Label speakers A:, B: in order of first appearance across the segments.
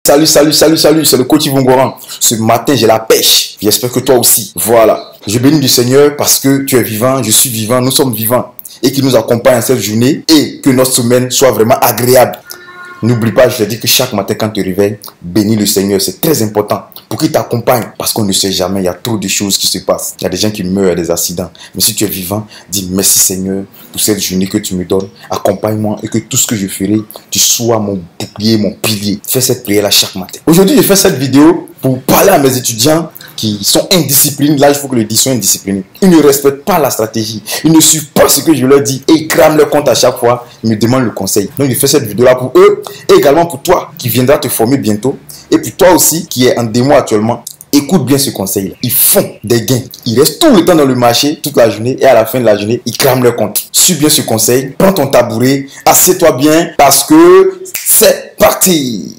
A: Salut, c'est le coach Yvon Goran. Ce matin, j'ai la pêche. J'espère que toi aussi. Voilà. Je bénis du Seigneur parce que tu es vivant, je suis vivant, nous sommes vivants. Et qu'il nous accompagne en cette journée et que notre semaine soit vraiment agréable. N'oublie pas, je te dis que chaque matin quand tu te réveilles, bénis le Seigneur, c'est très important pour qu'il t'accompagne parce qu'on ne sait jamais, il y a trop de choses qui se passent. Il y a des gens qui meurent, il y a des accidents. Mais si tu es vivant, dis merci Seigneur pour cette journée que tu me donnes. Accompagne-moi et que tout ce que je ferai, tu sois mon bouclier, mon pilier. Fais cette prière-là chaque matin. Aujourd'hui, je fais cette vidéo pour parler à mes étudiants qui sont indisciplinés. Là, il faut que le dise, sont indisciplinés. Ils ne respectent pas la stratégie. Ils ne suivent pas ce que je leur dis et ils crament leur compte à chaque fois. Ils me demandent le conseil. Donc, je fais cette vidéo-là pour eux et également pour toi qui viendra te former bientôt. Et puis toi aussi qui est en démo actuellement. Écoute bien ce conseil-là. Ils font des gains. Ils restent tout le temps dans le marché, toute la journée. Et à la fin de la journée, ils crament leur compte. Suis bien ce conseil. Prends ton tabouret. Assieds-toi bien parce que c'est parti.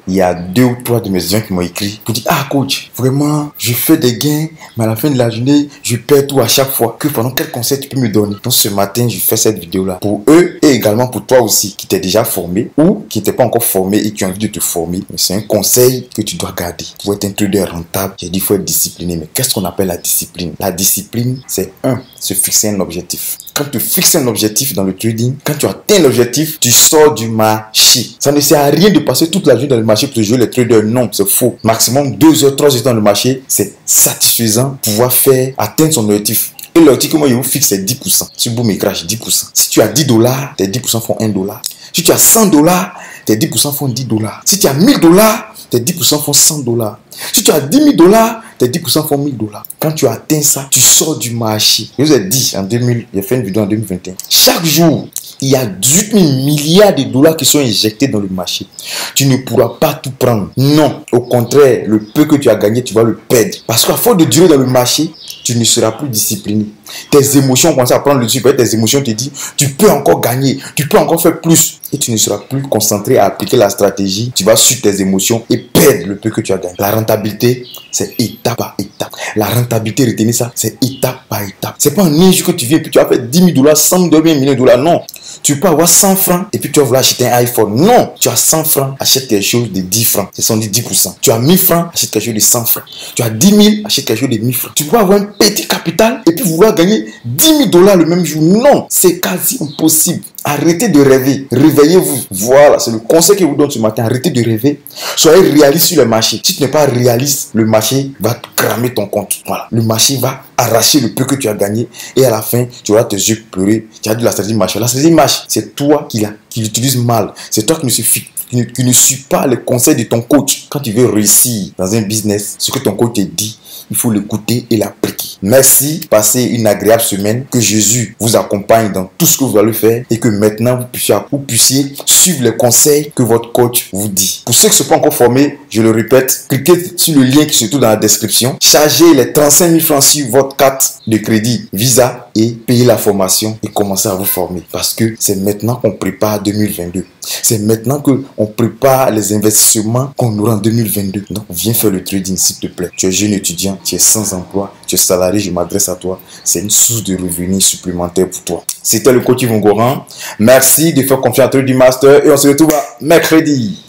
A: Il y a 2 ou 3 de mes étudiants qui m'ont écrit pour dire: ah coach, vraiment je fais des gains mais à la fin de la journée je perds tout à chaque fois. Que pendant quel conseil tu peux me donner? Donc ce matin je fais cette vidéo là pour eux et également pour toi aussi qui t'es déjà formé ou qui n'était pas encore formé et qui a envie de te former. Mais c'est un conseil que tu dois garder pour être un trader rentable. J'ai dit il faut être discipliné. Mais qu'est-ce qu'on appelle la discipline? La discipline, c'est se fixer un objectif. Quand tu fixes un objectif dans le trading, quand tu atteins l'objectif, tu sors du marché. Ça ne sert à rien de passer toute la journée dans le marché pour jouer les traders. Non, c'est faux. Maximum 2 heures, 3 heures dans le marché, c'est satisfaisant pour pouvoir atteindre son objectif. Et l'objectif que moi je vous fixe, c'est 10%. Si boum et crash, 10%. Si tu as $10, tes 10% font $1. Si tu as $100, tes 10% font $10. Si tu as $1000, tes 10% font $100. Si tu as $10 000, tes 10% font $1000. Quand tu atteins ça, tu sors du marché. Je vous ai dit en 2000, j'ai fait une vidéo en 2021. Chaque jour, il y a 18 000 milliards de dollars qui sont injectés dans le marché. Tu ne pourras pas tout prendre. Non, au contraire, le peu que tu as gagné, tu vas le perdre. Parce qu'à force de durer dans le marché, tu ne seras plus discipliné. Tes émotions commencent à prendre le dessus. Tes émotions te disent, tu peux encore gagner, tu peux encore faire plus. Et tu ne seras plus concentré à appliquer la stratégie. Tu vas suivre tes émotions et perdre le peu que tu as gagné. La rentabilité, c'est étape par étape. La rentabilité, retenez ça, c'est étape par étape. C'est pas un ninja que tu viens et puis tu vas faire $10 000, $100 000, $1 million. Non. Tu peux avoir 100 francs et puis tu vas vouloir acheter un iPhone. Non. Tu as 100 francs, achète quelque chose de 10 francs. Ce sont 10%. Tu as 1000 francs, achète quelque chose de 100 francs. Tu as 10 000, achète quelque chose de 1000 francs. Tu peux avoir un petit capital et puis vouloir gagner $10 000 le même jour. Non. C'est quasi impossible. Arrêtez de rêver. Réveillez-vous. Voilà, c'est le conseil que je vous donne ce matin. Arrêtez de rêver. Soyez réaliste sur le marché. Si tu n'es pas réaliste, le marché va cramer ton compte. Voilà. Le marché va arracher le peu que tu as gagné. Et à la fin, tu auras tes yeux pleurer. Tu as dit la stratégie marche. La stratégie marche. C'est toi qui l'utilise mal. C'est toi qui ne suis pas les conseils de ton coach. Quand tu veux réussir dans un business, ce que ton coach te dit, il faut l'écouter et l'appliquer. Merci, passez une agréable semaine. Que Jésus vous accompagne dans tout ce que vous allez faire et que maintenant vous puissiez suivre les conseils que votre coach vous dit. Pour ceux qui ne sont pas encore formés, je le répète, cliquez sur le lien qui se trouve dans la description. Chargez les 35 000 francs sur votre carte de crédit Visa et payez la formation et commencez à vous former. Parce que c'est maintenant qu'on prépare 2022. C'est maintenant qu'on prépare les investissements qu'on aura en 2022. Donc, viens faire le trading, s'il te plaît. Tu es jeune étudiant, tu es sans emploi, tu es salarié, je m'adresse à toi. C'est une source de revenus supplémentaire pour toi. C'était le coach Yvon Goran. Merci de faire confiance à Trading Master et on se retrouve à mercredi.